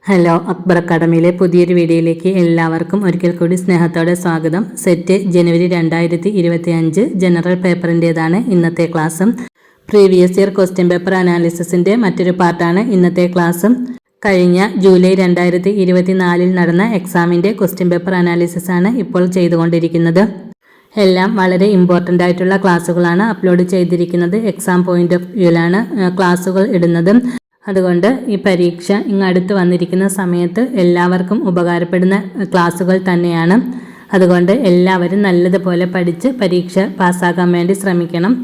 Hello, Akbar അക്കാഡമിയിലെ പുതിയൊരു വീഡിയോയിലേക്ക് എല്ലാവർക്കും ഒരിക്കൽ കൂടി സ്നേഹത്തോടെ സ്വാഗതം. സെറ്റ് ജനുവരി 2025 ജനറൽ പേപ്പറിൻ്റേതാണ് ഇന്നത്തെ ക്ലാസ്സും. പ്രീവിയസ് ഇയർ ക്വസ്റ്റ്യൻ പേപ്പർ അനാലിസിസിൻ്റെ മറ്റൊരു പാർട്ടാണ് ഇന്നത്തെ ക്ലാസ്സും. കഴിഞ്ഞ ജൂലൈ 2024 നടന്ന എക്സാമിൻ്റെ ക്വസ്റ്റ്യൻ പേപ്പർ അനാലിസിസ് ആണ് ഇപ്പോൾ ചെയ്തുകൊണ്ടിരിക്കുന്നത്. എല്ലാം വളരെ ഇമ്പോർട്ടൻ്റ് ആയിട്ടുള്ള ക്ലാസ്സുകളാണ് അപ്ലോഡ് ചെയ്തിരിക്കുന്നത്. എക്സാം പോയിന്റ് ഓഫ് വ്യൂവിലാണ് ക്ലാസ്സുകൾ ഇടുന്നത്. അതുകൊണ്ട് ഈ പരീക്ഷ ഇങ്ങടുത്ത് വന്നിരിക്കുന്ന സമയത്ത് എല്ലാവർക്കും ഉപകാരപ്പെടുന്ന ക്ലാസ്സുകൾ തന്നെയാണ്. അതുകൊണ്ട് എല്ലാവരും നല്ലതുപോലെ പഠിച്ച് പരീക്ഷ പാസ്സാക്കാൻ വേണ്ടി ശ്രമിക്കണം.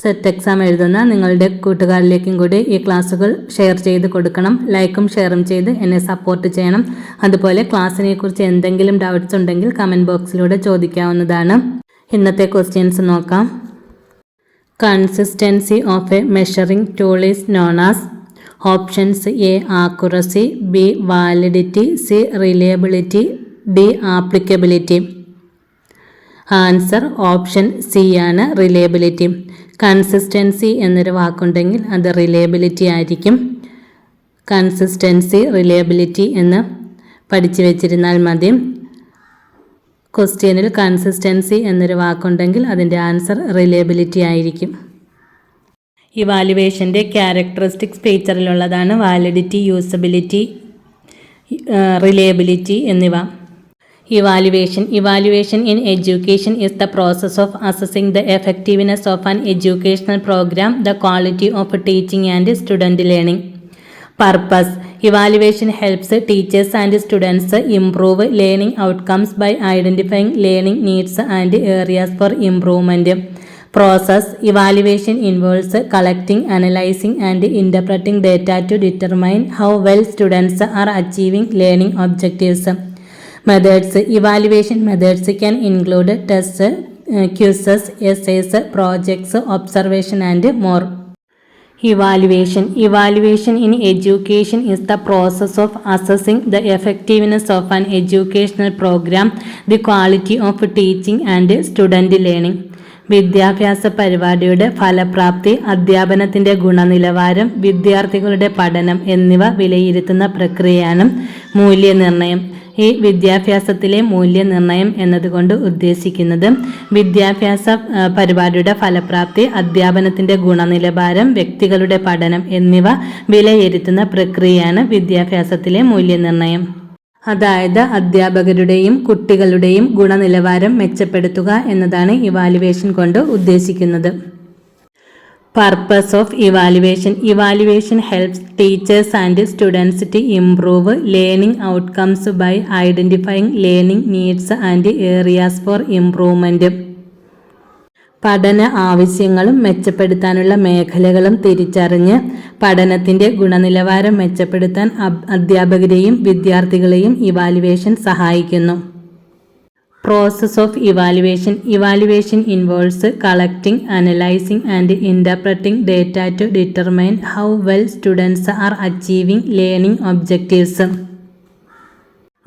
സെറ്റ് എക്സാം എഴുതുന്ന നിങ്ങളുടെ കൂട്ടുകാരിലേക്കും കൂടി ഈ ക്ലാസ്സുകൾ ഷെയർ ചെയ്ത് കൊടുക്കണം. ലൈക്കും ഷെയറും ചെയ്ത് എന്നെ സപ്പോർട്ട് ചെയ്യണം. അതുപോലെ ക്ലാസ്സിനെ കുറിച്ച് എന്തെങ്കിലും ഡൗട്ട്സ് ഉണ്ടെങ്കിൽ കമൻറ്റ് ബോക്സിലൂടെ ചോദിക്കാവുന്നതാണ്. ഇന്നത്തെ ക്വസ്റ്റ്യൻസ് നോക്കാം. Consistency of A measuring tool is known as. Options: A accuracy, B validity, C reliability, D applicability. Answer option C ആണ്, റിലയബിലിറ്റി. കൺസിസ്റ്റൻസി എന്നൊരു വാക്കുണ്ടെങ്കിൽ അത് റിലയബിലിറ്റി ആയിരിക്കും. കൺസിസ്റ്റൻസി, റിലയബിലിറ്റി എന്ന് പഠിച്ചു വെച്ചിരുന്നാൽ മതി. ക്വസ്റ്റ്യനിൽ കൺസിസ്റ്റൻസി എന്നൊരു വാക്കുണ്ടെങ്കിൽ അതിൻ്റെ ആൻസർ റിലയബിലിറ്റി ആയിരിക്കും. ഇവാലുവേഷൻ്റെ ക്യാരക്ടറിസ്റ്റിക്സ് ഫീച്ചറിലുള്ളതാണ് വാലിഡിറ്റി, യൂസബിലിറ്റി, റിലയബിലിറ്റി എന്നിവ. Evaluation in education is the process of assessing the effectiveness of an educational program, the quality of teaching and student learning. Purpose: evaluation helps teachers and students improve learning outcomes by identifying learning needs and areas for improvement. Process: evaluation involves collecting, analyzing and interpreting data to determine how well students are achieving learning objectives. Methods: evaluation methods can include tests, quizzes, essays, projects, observation and more. Evaluation in education is the process of assessing the effectiveness of an educational program, the quality of teaching and student learning. വിദ്യാഭ്യാസ പരിപാടിയുടെ ഫലപ്രാപ്തി, അധ്യാപനത്തിൻ്റെ ഗുണനിലവാരം, വിദ്യാർത്ഥികളുടെ പഠനം എന്നിവ വിലയിരുത്തുന്ന പ്രക്രിയയാണ് മൂല്യനിർണ്ണയം. ഈ വിദ്യാഭ്യാസത്തിലെ മൂല്യനിർണ്ണയം എന്നതുകൊണ്ട് ഉദ്ദേശിക്കുന്നത് വിദ്യാഭ്യാസ പരിപാടിയുടെ ഫലപ്രാപ്തി, അധ്യാപനത്തിൻ്റെ ഗുണനിലവാരം, വ്യക്തികളുടെ പഠനം എന്നിവ വിലയിരുത്തുന്ന പ്രക്രിയയാണ് വിദ്യാഭ്യാസത്തിലെ മൂല്യനിർണ്ണയം. അതായത് അധ്യാപകരുടെയും കുട്ടികളുടെയും ഗുണനിലവാരം മെച്ചപ്പെടുത്തുക എന്നതാണ് ഇവാലുവേഷൻ കൊണ്ട് ഉദ്ദേശിക്കുന്നത്. Purpose of evaluation: evaluation helps teachers and students to improve learning outcomes by identifying learning needs and areas for improvement. പഠന ആവശ്യങ്ങളും മെച്ചപ്പെടുത്താനുള്ള മേഖലകളും തിരിച്ചറിഞ്ഞ് പഠനത്തിൻ്റെ ഗുണനിലവാരം മെച്ചപ്പെടുത്താൻ അധ്യാപകരെയും വിദ്യാർത്ഥികളെയും ഇവാലുവേഷൻ സഹായിക്കുന്നു. Process of evaluation involves collecting, analysing and interpreting data to determine how well students are achieving learning objectives.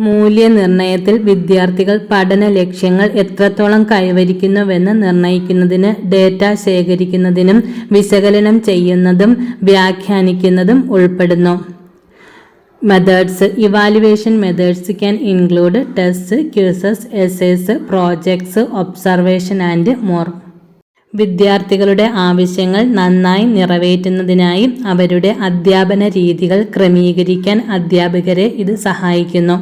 മൂല്യനിർണ്ണയത്തിൽ വിദ്യാർത്ഥികൾ പഠന ലക്ഷ്യങ്ങൾ എത്രത്തോളം കൈവരിക്കുന്നുവെന്ന് നിർണ്ണയിക്കുന്നതിന് ഡേറ്റ ശേഖരിക്കുന്നതിനും വിശകലനം ചെയ്യുന്നതും വ്യാഖ്യാനിക്കുന്നതും ഉൾപ്പെടുന്നു. Methods: evaluation methods can include test, quizzes, essays, projects, observation and more. വിദ്യാർത്ഥികളുടെ ആവശ്യങ്ങൾ നന്നായി നിറവേറ്റുന്നതിനായി അവരുടെ അധ്യാപന രീതികൾ ക്രമീകരിക്കാൻ അധ്യാപകരെ ഇത് സഹായിക്കുന്നു.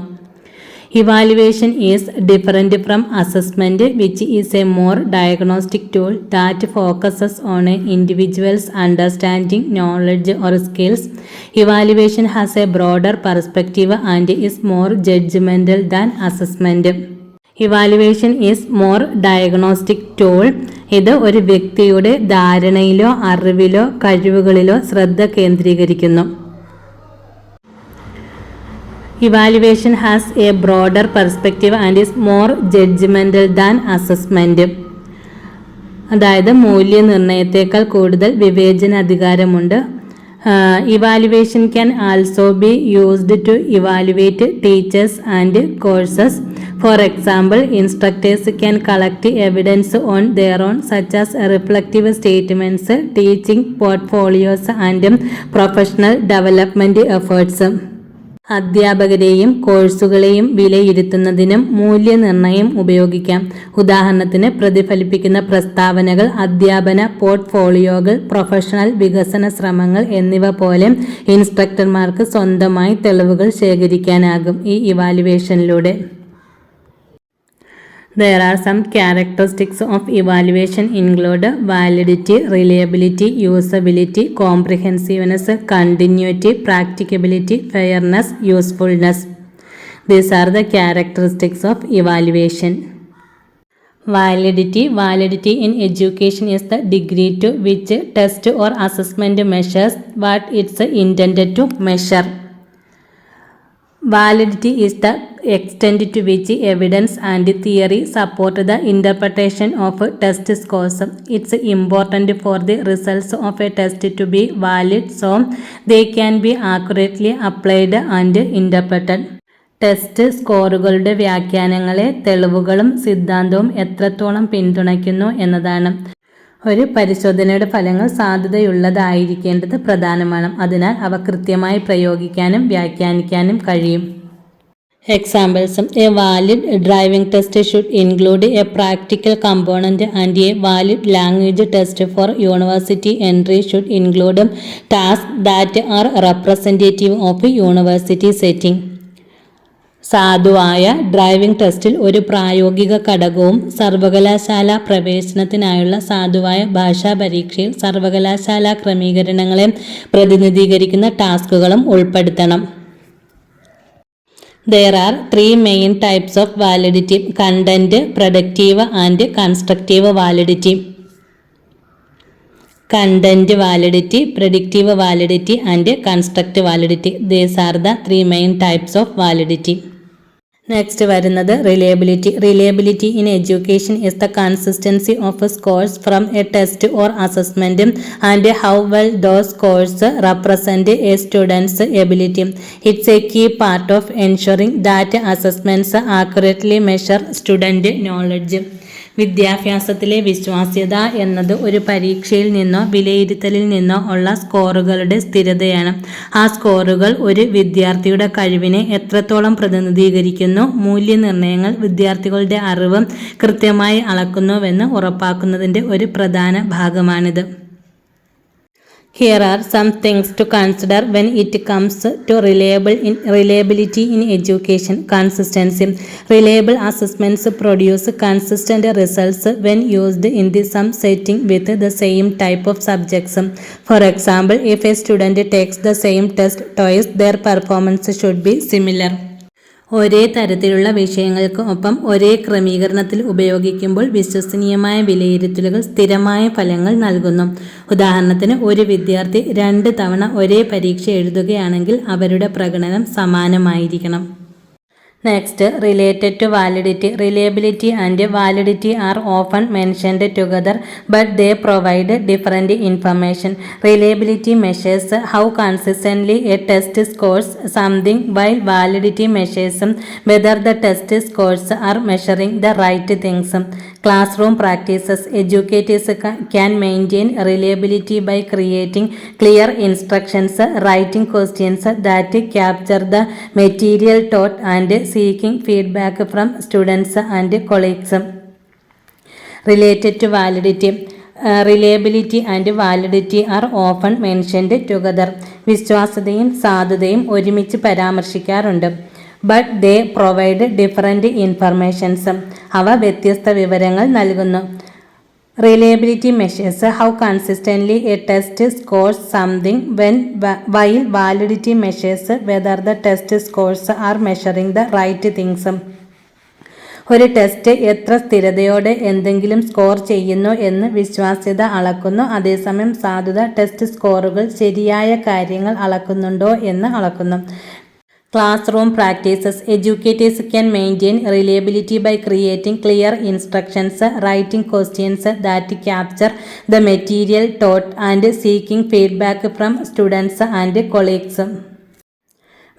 Evaluation is different from assessment, which is a more diagnostic tool that focuses on an individual's understanding, knowledge or skills. Evaluation has a broader perspective and is more judgmental than assessment. Evaluation is more diagnostic tool. ഇത് ഒരു വ്യക്തിയുടെ ധാരണയിലോ അറിവിലോ കഴിവുകളിലോ ശ്രദ്ധ കേന്ദ്രീകരിക്കുന്നു. Evaluation has a broader perspective and is more judgmental than assessment. അതായത് മൂല്യനിർണ്ണയത്തേക്കാൾ കൂടുതൽ വിവേചനാധികാരമുണ്ട്. Evaluation can also be used to evaluate teachers and courses. For example, instructors can collect evidence on their own, such as reflective statements, teaching portfolios and professional development efforts. അധ്യാപകരെയും കോഴ്സുകളെയും വിലയിരുത്തുന്നതിനും മൂല്യനിർണ്ണയം ഉപയോഗിക്കാം. ഉദാഹരണത്തിന്, പ്രതിഫലിപ്പിക്കുന്ന പ്രസ്താവനകൾ, അധ്യാപന പോർട്ട്ഫോളിയോകൾ, പ്രൊഫഷണൽ വികസന ശ്രമങ്ങൾ എന്നിവ പോലെ ഇൻസ്ട്രക്ടർമാർക്ക് സ്വന്തമായി തെളിവുകൾ ശേഖരിക്കാനാകും ഈ ഇവാലുവേഷനിലൂടെ. There are some characteristics of evaluation include validity, reliability, usability, comprehensiveness, continuity, practicability, fairness, usefulness. These are the characteristics of evaluation. Validity in education is the degree to which test or assessment measures what it's intended to measure. Validity is the extent to which evidence and theory support the interpretation of test scores. It's important for the results of a test to be valid so they can be accurately applied and interpreted. Test സ്കോറുകളുടെ വ്യാഖ്യാനങ്ങളെ തെളിവുകളും സിദ്ധാന്തവും എത്രത്തോളം പിന്തുണയ്ക്കുന്നു എന്നതാണ്. ഒരു പരിശോധനയുടെ ഫലങ്ങൾ സാധുതയുള്ളതായിരിക്കേണ്ടത് പ്രധാനമാണ്. അതിനാൽ അവ കൃത്യമായി പ്രയോഗിക്കാനും വ്യാഖ്യാനിക്കാനും കഴിയും. Examples: A valid driving test should include A practical component and A valid language test for university entry should include task that are representative of university setting. സാധുവായ ഡ്രൈവിംഗ് ടെസ്റ്റിൽ ഒരു പ്രായോഗിക ഘടകവും സർവകലാശാല പ്രവേശനത്തിനായുള്ള സാധുവായ ഭാഷാ പരീക്ഷയിൽ സർവകലാശാല ക്രമീകരണങ്ങളെ പ്രതിനിധീകരിക്കുന്ന ടാസ്കുകളും ഉൾപ്പെടുത്തണം. There are three main types of validity: content, predictive and constructive validity. Content validity, predictive validity and constructive validity. These are the three main types of validity. Next വരുന്നത് reliability. Reliability in education is the consistency of scores from a test or assessment and how well those scores represent a student's ability. It's a key part of ensuring that assessments accurately measure student knowledge. വിദ്യാഭ്യാസത്തിലെ വിശ്വാസ്യത എന്നത് ഒരു പരീക്ഷയിൽ നിന്നോ വിലയിരുത്തലിൽ നിന്നോ ഉള്ള സ്കോറുകളുടെ സ്ഥിരതയാണ്. ആ സ്കോറുകൾ ഒരു വിദ്യാർത്ഥിയുടെ കഴിവിനെ എത്രത്തോളം പ്രതിനിധീകരിക്കുന്നു, മൂല്യനിർണ്ണയങ്ങൾ വിദ്യാർത്ഥികളുടെ അറിവ് കൃത്യമായി അളക്കുന്നുവെന്ന് ഉറപ്പാക്കുന്നതിൻ്റെ ഒരു പ്രധാന ഭാഗമാണിത്. Here are some things to consider when it comes to reliability in education. Consistency. Reliable assessments produce consistent results when used in the same setting with the same type of subjects. For example, if a student takes the same test twice, their performance should be similar. ഒരേ തരത്തിലുള്ള വിഷയങ്ങൾക്ക് ഒപ്പം ഒരേ ക്രമീകരണത്തിൽ ഉപയോഗിക്കുമ്പോൾ വിശ്വസനീയമായ വിലയിരുത്തലുകൾ സ്ഥിരമായ ഫലങ്ങൾ നൽകുന്നു. ഉദാഹരണത്തിന്, ഒരു വിദ്യാർത്ഥി 2 തവണ ഒരേ പരീക്ഷ എഴുതുകയാണെങ്കിൽ അവരുടെ പ്രകടനം സമാനമായിരിക്കണം. Next, related to validity. Reliability and validity are often mentioned together, but they provide different information. Reliability measures how consistently a test scores something, while validity measures whether the test scores are measuring the right things. Classroom practices. Educators can maintain reliability by creating clear instructions, writing questions that capture the material taught, and seeking feedback from students and colleagues. Related to validity. Reliability and validity are often mentioned together. വിശ്വാസ്യതയും സാധുതയും ഒരുമിച്ച് പരാമർശിക്കാറുണ്ട്. But they provide different informations. അവ വ്യത്യസ്ത വിവരങ്ങൾ നൽകുന്നു. Reliability measures how consistently a test scores something, while validity measures whether the test scores are measuring the right things. ഒരു test എത്ര സ്ഥിരതയോടെ എന്തെങ്കിലും സ്കോർ ചെയ്യുന്നു എന്ന് വിശ്വാസ്യത അളക്കുന്നു. അതേസമയം സാധുത ടെസ്റ്റ് സ്കോറുകൾ ശരിയായ കാര്യങ്ങൾ അളക്കുന്നുണ്ടോ എന്ന് അളക്കുന്നു. Classroom practices. Educators can maintain reliability by creating clear instructions, writing questions that capture the material taught, and seeking feedback from students and colleagues.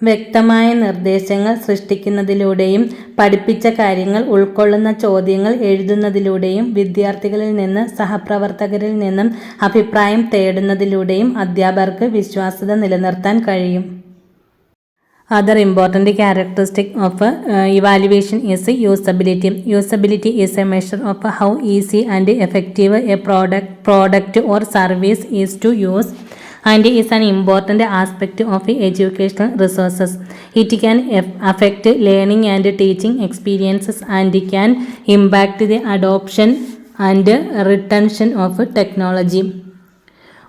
വ്യക്തമായ നിർദ്ദേശങ്ങൾ സൃഷ്ടിക്കുന്നതിലൂടെയും പഠിപ്പിച്ച കാര്യങ്ങൾ ഉൾക്കൊള്ളുന്ന ചോദ്യങ്ങൾ എഴുതുന്നതിലൂടെയും വിദ്യാർത്ഥികളിൽ നിന്ന് സഹപ്രവർത്തകരിൽ നിന്നും അഭിപ്രായം തേടുന്നതിലൂടെയും അധ്യാപകർക്ക് വിശ്വാസ്യത നിലനിർത്താൻ കഴിയും. Other important characteristic of evaluation is usability. Usability is a measure of how easy and effective a product or service is to use, and is an important aspect of educational resources. It can affect learning and teaching experiences and can impact the adoption and retention of technology.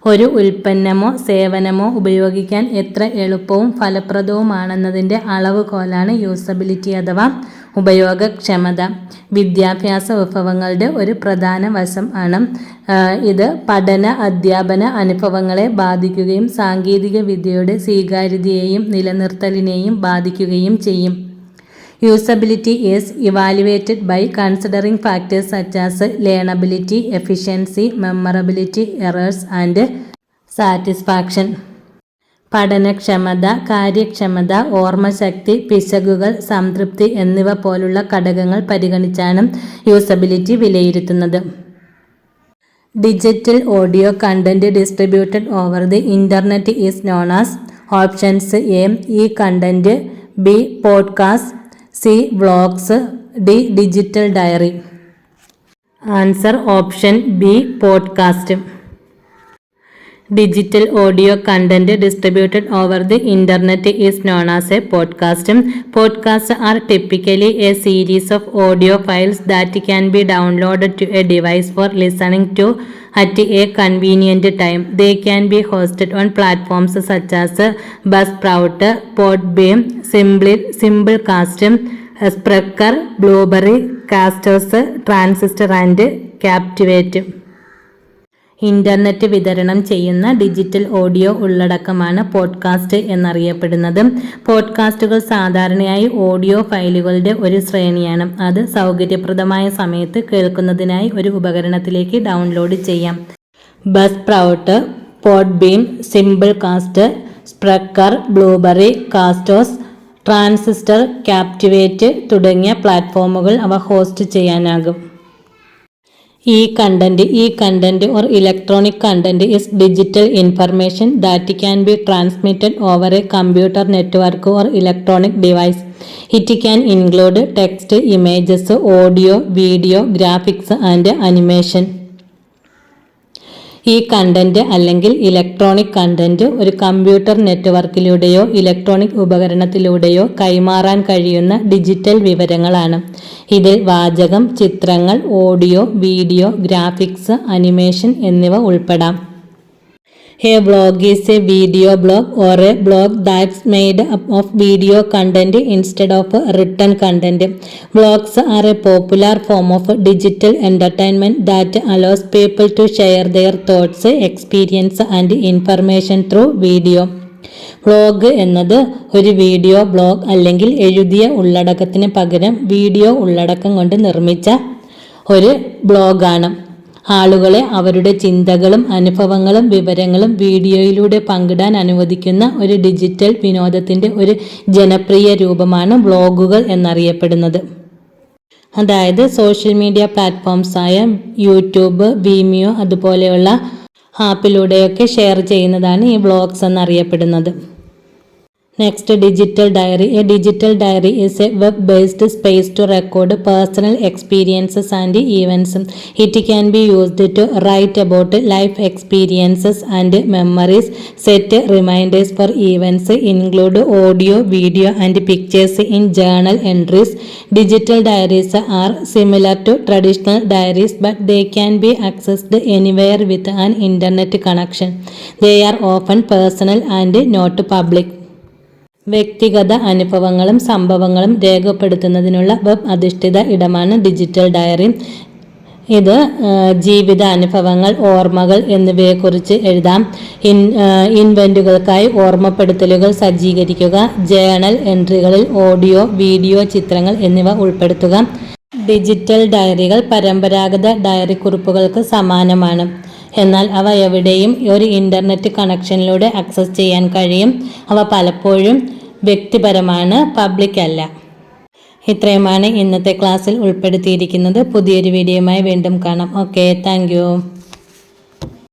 ഒരു ഉൽപ്പന്നമോ സേവനമോ ഉപയോഗിക്കാൻ എത്ര എളുപ്പവും ഫലപ്രദവുമാണെന്നതിൻ്റെ അളവുകോലാണ് usability അഥവാ ഉപയോഗക്ഷമത. വിദ്യാഭ്യാസ വിഭവങ്ങളുടെ ഒരു പ്രധാന വശം ആണ് ഇത്. പഠന അധ്യാപന അനുഭവങ്ങളെ ബാധിക്കുകയും സാങ്കേതിക വിദ്യയുടെ സ്വീകാര്യതയെയും നിലനിർത്തലിനെയും ബാധിക്കുകയും ചെയ്യും. Usability is evaluated by considering factors such as learnability, efficiency, memorability, errors and satisfaction. പഠനക്ഷമത, കാര്യക്ഷമത, ഓർമ്മശക്തി, പിശകുകൾ, സംതൃപ്തി എന്നിവ പോലുള്ള ഘടകങ്ങൾ പരിഗണിച്ചാണ് യൂസബിലിറ്റി വിലയിരുത്തുന്നത്. Digital audio content distributed over the internet is known as options A. E-content, B. Podcast, C. Vlogs, D. Digital diary. Answer option B. Podcast. Digital audio content distributed over the internet is known as a podcast. Podcasts are typically a series of audio files that can be downloaded to a device for listening to at a convenient time. They can be hosted on platforms such as Buzzsprout, Podbean, Simplecast, Spreaker, Blueberry, Casters, Transistor and Captivate. Internet വിതരണം ചെയ്യുന്ന digital audio ഉള്ളടക്കമാണ് podcast എന്നറിയപ്പെടുന്നത്. പോഡ്കാസ്റ്റുകൾ സാധാരണയായി audio ഫയലുകളുടെ ഒരു ശ്രേണിയാണ്. അത് സൗകര്യപ്രദമായ സമയത്ത് കേൾക്കുന്നതിനായി ഒരു ഉപകരണത്തിലേക്ക് ഡൗൺലോഡ് ചെയ്യാം. ബസ്പ്രൗട്ട്, പോഡ്ബീൻ, സിംപിൾകാസ്റ്റ്, സ്പ്രെക്കർ, ബ്ലൂബെറി, കാസ്റ്റോസ്, ട്രാൻസിസ്റ്റർ, ക്യാപ്റ്റിവേറ്റ് തുടങ്ങിയ പ്ലാറ്റ്ഫോമുകൾ അവ ഹോസ്റ്റ് ചെയ്യാനാകും. E-content or electronic content is digital information that can be transmitted over a computer network or electronic device. It can include text, images, audio, video, graphics and animation. ഈ content അല്ലെങ്കിൽ electronic content ഒരു computer നെറ്റ്വർക്കിലൂടെയോ electronic ഉപകരണത്തിലൂടെയോ കൈമാറാൻ കഴിയുന്ന digital വിവരങ്ങളാണ്. ഇതിൽ വാചകം, ചിത്രങ്ങൾ, audio, video, graphics, animation എന്നിവ ഉൾപ്പെടാം. A blog is a video blog or a blog that's made up of video content instead of written content. Blogs are a popular form of digital entertainment that allows people to share their thoughts, experience and information through video. Vlog എന്നത് ഒരു video blog അല്ലെങ്കിൽ എഴുതിയ ഉള്ളടക്കത്തിന് പകരം video ഉള്ളടക്കം കൊണ്ട് നിർമ്മിച്ച ഒരു ബ്ലോഗാണ്. ആളുകളെ അവരുടെ ചിന്തകളും അനുഭവങ്ങളും വിവരങ്ങളും വീഡിയോയിലൂടെ പങ്കിടാൻ അനുവദിക്കുന്ന ഒരു ഡിജിറ്റൽ വിനോദത്തിൻ്റെ ഒരു ജനപ്രിയ രൂപമാണ് വ്ളോഗുകൾ എന്നറിയപ്പെടുന്നത്. അതായത് സോഷ്യൽ മീഡിയ പ്ലാറ്റ്ഫോംസായ യൂട്യൂബ്, വീമിയോ അതുപോലെയുള്ള ആപ്പിലൂടെയൊക്കെ ഷെയർ ചെയ്യുന്നതാണ് ഈ വ്ളോഗ്സ് എന്നറിയപ്പെടുന്നത്. Next, digital diary. A digital diary is a web-based space to record personal experiences and events. It can be used to write about life experiences and memories, set reminders for events, include audio, video and pictures in journal entries. Digital diaries are similar to traditional diaries, but they can be accessed anywhere with an internet connection. They are often personal and not public. വ്യക്തിഗത അനുഭവങ്ങളും സംഭവങ്ങളും രേഖപ്പെടുത്തുന്നതിനുള്ള web അധിഷ്ഠിത ഇടമാണ് digital diary. ഇത് ജീവിത അനുഭവങ്ങൾ, ഓർമ്മകൾ എന്നിവയെക്കുറിച്ച് എഴുതാം. ഇൻവെന്റുകൾക്കായി ഓർമ്മപ്പെടുത്തലുകൾ സജ്ജീകരിക്കുക, ജേണൽ എൻട്രികളിൽ ഓഡിയോ, വീഡിയോ, ചിത്രങ്ങൾ എന്നിവ ഉൾപ്പെടുത്തുക. ഡിജിറ്റൽ ഡയറികൾ പരമ്പരാഗത ഡയറി കുറിപ്പുകൾക്ക് സമാനമാണ്. എന്നാൽ അവ എവിടെയും ഒരു ഇൻ്റർനെറ്റ് കണക്ഷനിലൂടെ ആക്സസ് ചെയ്യാൻ കഴിയും. അവ പലപ്പോഴും വ്യക്തിപരമാണ്, പബ്ലിക് അല്ല. ഇത്രയുമാണ് ഇന്നത്തെ ക്ലാസ്സിൽ ഉൾപ്പെടുത്തിയിരിക്കുന്നത്. പുതിയൊരു വീഡിയോയുമായി വീണ്ടും കാണാം. Okay, thank you.